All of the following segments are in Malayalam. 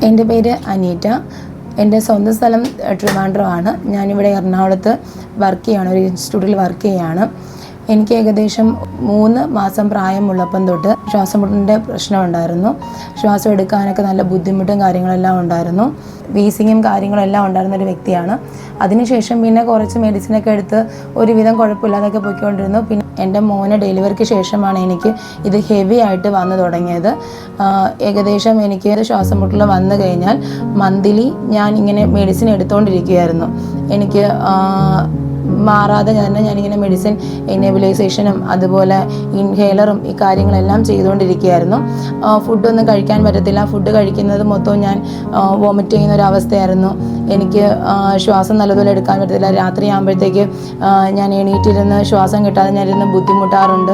എൻ്റെ പേര് അനീറ്റ. എൻ്റെ സ്വന്തം സ്ഥലം ട്രിവാൻഡ്രമാണ്. ഞാനിവിടെ എറണാകുളത്ത് വർക്ക് ചെയ്യുകയാണ്, ഒരു ഇൻസ്റ്റിറ്റ്യൂട്ടിൽ വർക്ക് ചെയ്യുകയാണ്. എനിക്ക് ഏകദേശം 3 മാസം പ്രായമുള്ളപ്പം തൊട്ട് ശ്വാസമുട്ടലിൻ്റെ പ്രശ്നമുണ്ടായിരുന്നു. ശ്വാസം എടുക്കാനൊക്കെ നല്ല ബുദ്ധിമുട്ടും കാര്യങ്ങളെല്ലാം ഉണ്ടായിരുന്നു. വീസിങ്ങും കാര്യങ്ങളെല്ലാം ഉണ്ടായിരുന്ന ഒരു വ്യക്തിയാണ്. അതിനുശേഷം പിന്നെ കുറച്ച് മെഡിസിനൊക്കെ എടുത്ത് ഒരുവിധം കുഴപ്പമില്ലാതൊക്കെ പോയിക്കൊണ്ടിരുന്നു. പിന്നെ എൻ്റെ മോനെ ഡെലിവറിക്ക് ശേഷമാണ് എനിക്ക് ഇത് ഹെവി ആയിട്ട് വന്നു തുടങ്ങിയത്. ഏകദേശം എനിക്ക് ശ്വാസമുട്ടൽ വന്നു കഴിഞ്ഞാൽ മന്ത്ലി ഞാൻ ഇങ്ങനെ മെഡിസിൻ എടുത്തുകൊണ്ടിരിക്കുകയായിരുന്നു. എനിക്ക് മാറാതെ ഞാനിങ്ങനെ മെഡിസിൻ നെബുലൈസേഷനും അതുപോലെ ഇൻഹേലറും ഈ കാര്യങ്ങളെല്ലാം ചെയ്തുകൊണ്ടിരിക്കുകയായിരുന്നു. ഫുഡൊന്നും കഴിക്കാൻ പറ്റത്തില്ല. ഫുഡ് കഴിക്കുന്നത് മൊത്തവും ഞാൻ വോമിറ്റ് ചെയ്യുന്ന ഒരു അവസ്ഥയായിരുന്നു. എനിക്ക് ശ്വാസം നല്ലതുപോലെ എടുക്കാൻ പറ്റത്തില്ല. രാത്രി ആകുമ്പോഴത്തേക്ക് ഞാൻ എണീറ്റിരുന്ന് ശ്വാസം കിട്ടാതെ ഞാനിരുന്ന് ബുദ്ധിമുട്ടാറുണ്ട്.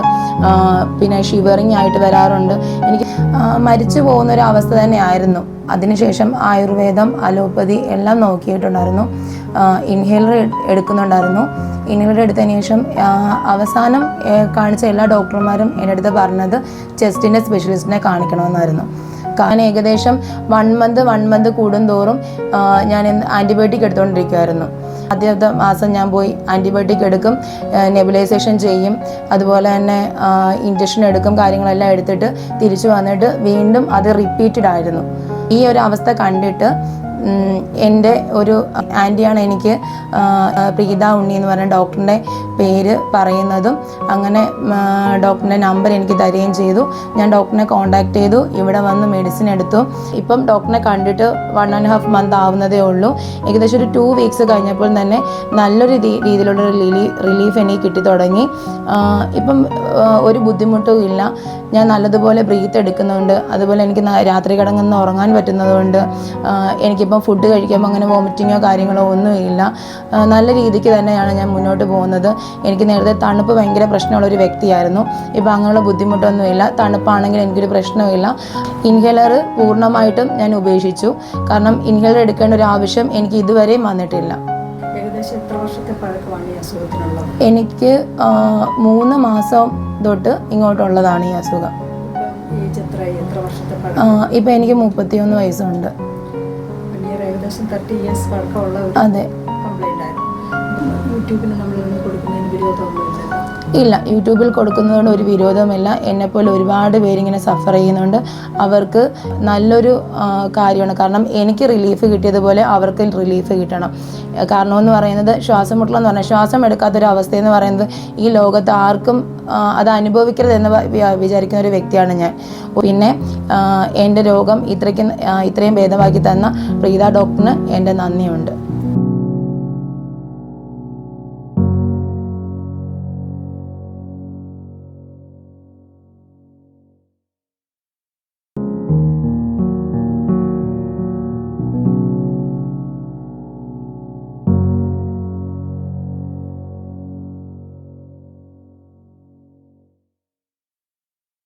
പിന്നെ ഷിവറിങ് ആയിട്ട് വരാറുണ്ട്. എനിക്ക് മരിച്ചു പോകുന്നൊരു അവസ്ഥ തന്നെയായിരുന്നു. അതിനുശേഷം ആയുർവേദം, അലോപ്പതി എല്ലാം നോക്കിയിട്ടുണ്ടായിരുന്നു. ഇൻഹേലർ എടുക്കുന്നുണ്ടായിരുന്നു. ഇൻഹേലർ എടുത്തതിന് ശേഷം അവസാനം കാണിച്ച എല്ലാ ഡോക്ടർമാരും എൻ്റെ അടുത്ത് പറഞ്ഞത് ചെസ്റ്റിൻ്റെ സ്പെഷ്യലിസ്റ്റിനെ കാണിക്കണമെന്നായിരുന്നു. കാരണം ഏകദേശം 1 മന്ത് കൂടുന്തോറും ഞാൻ ആൻറ്റിബയോട്ടിക് എടുത്തുകൊണ്ടിരിക്കുമായിരുന്നു. ആദ്യത്തെ മാസം ഞാൻ പോയി ആൻറ്റിബയോട്ടിക് എടുക്കും, നെബുലൈസേഷൻ ചെയ്യും, അതുപോലെ തന്നെ ഇഞ്ചക്ഷൻ എടുക്കും, കാര്യങ്ങളെല്ലാം എടുത്തിട്ട് തിരിച്ചു വന്നിട്ട് വീണ്ടും അത് റിപ്പീറ്റഡ് ആയിരുന്നു. ഈ ഒരു അവസ്ഥ കണ്ടിട്ട് എൻ്റെ ഒരു ആൻറ്റിയാണ് എനിക്ക് പ്രീത ഉണ്ണി എന്ന് പറഞ്ഞ ഡോക്ടറിൻ്റെ പേര് പറയുന്നതും അങ്ങനെ ഡോക്ടറിൻ്റെ നമ്പർ എനിക്ക് തരികയും ചെയ്തു. ഞാൻ ഡോക്ടറിനെ കോൺടാക്ട് ചെയ്തു, ഇവിടെ വന്ന് മെഡിസിൻ എടുത്തു. ഇപ്പം ഡോക്ടറിനെ കണ്ടിട്ട് 1.5 മന്ത് ആവുന്നതേ ഉള്ളൂ. ഏകദേശം ഒരു 2 വീക്സ് കഴിഞ്ഞപ്പോൾ തന്നെ നല്ലൊരു രീതിയിലുള്ള റിലീഫ് എനിക്ക് കിട്ടി തുടങ്ങി. ഇപ്പം ഒരു ബുദ്ധിമുട്ടും ഇല്ല. ഞാൻ നല്ലതുപോലെ ബ്രീത്ത് എടുക്കുന്നുണ്ട്. അതുപോലെ എനിക്ക് രാത്രി കിടങ്ങുന്ന ഉറങ്ങാൻ പറ്റുന്നതുകൊണ്ട് എനിക്കിപ്പം ഫുഡ് കഴിക്കുമ്പോൾ അങ്ങനെ വോമിറ്റിങ്ങോ കാര്യങ്ങളോ ഒന്നുമില്ല. നല്ല രീതിക്ക് തന്നെയാണ് ഞാൻ മുന്നോട്ട് പോകുന്നത്. എനിക്ക് നേരത്തെ തണുപ്പ് ഭയങ്കര പ്രശ്നമുള്ളൊരു വ്യക്തിയായിരുന്നു. ഇപ്പോൾ അങ്ങനെയുള്ള ബുദ്ധിമുട്ടൊന്നുമില്ല. തണുപ്പാണെങ്കിൽ എനിക്കൊരു പ്രശ്നമില്ല. ഇൻഹേലർ പൂർണ്ണമായിട്ടും ഞാൻ ഉപേക്ഷിച്ചു. കാരണം ഇൻഹേലർ എടുക്കേണ്ട ഒരു ആവശ്യം എനിക്ക് ഇതുവരെയും വന്നിട്ടില്ല. ഏകദേശം എത്ര വർഷത്തെ പഴക്കമാണ് ഈ അസുഖത്തിനുള്ളത്? എനിക്ക് 3 മാസം തൊട്ട് ഇങ്ങോട്ടുള്ളതാണ് ഈ അസുഖം. എത്ര വർഷത്തെ? ഇപ്പം എനിക്ക് 31 വയസ്സുണ്ട്. ഏകദേശം 30 ഇയേഴ്സ് പഴക്കമുള്ള ഒരു കംപ്ലൈൻ്റ് ആയിരുന്നു. യൂട്യൂബിൽ നമ്മൾ കൊടുക്കുന്നതിന് വിരോധമൊന്നുമില്ല? ഇല്ല, യൂട്യൂബിൽ കൊടുക്കുന്നതുകൊണ്ട് ഒരു വിരോധമില്ല. എന്നെപ്പോലെ ഒരുപാട് പേരിങ്ങനെ സഫർ ചെയ്യുന്നുണ്ട്. അവർക്ക് നല്ലൊരു കാര്യമാണ്. കാരണം എനിക്ക് റിലീഫ് കിട്ടിയതുപോലെ അവർക്ക് റിലീഫ് കിട്ടണം. കാരണം എന്ന് പറയുന്നത് ശ്വാസമുട്ടലെന്ന് പറഞ്ഞാൽ ശ്വാസം എടുക്കാത്തൊരു അവസ്ഥയെന്ന് പറയുന്നത് ഈ ലോകത്ത് ആർക്കും അത് അനുഭവിക്കരുതെന്ന് വിചാരിക്കുന്ന ഒരു വ്യക്തിയാണ് ഞാൻ. പിന്നെ എൻ്റെ രോഗം ഇത്രയും ഭേദമാക്കി തന്ന പ്രീത ഡോക്ടറിന് എൻ്റെ നന്ദിയുണ്ട്.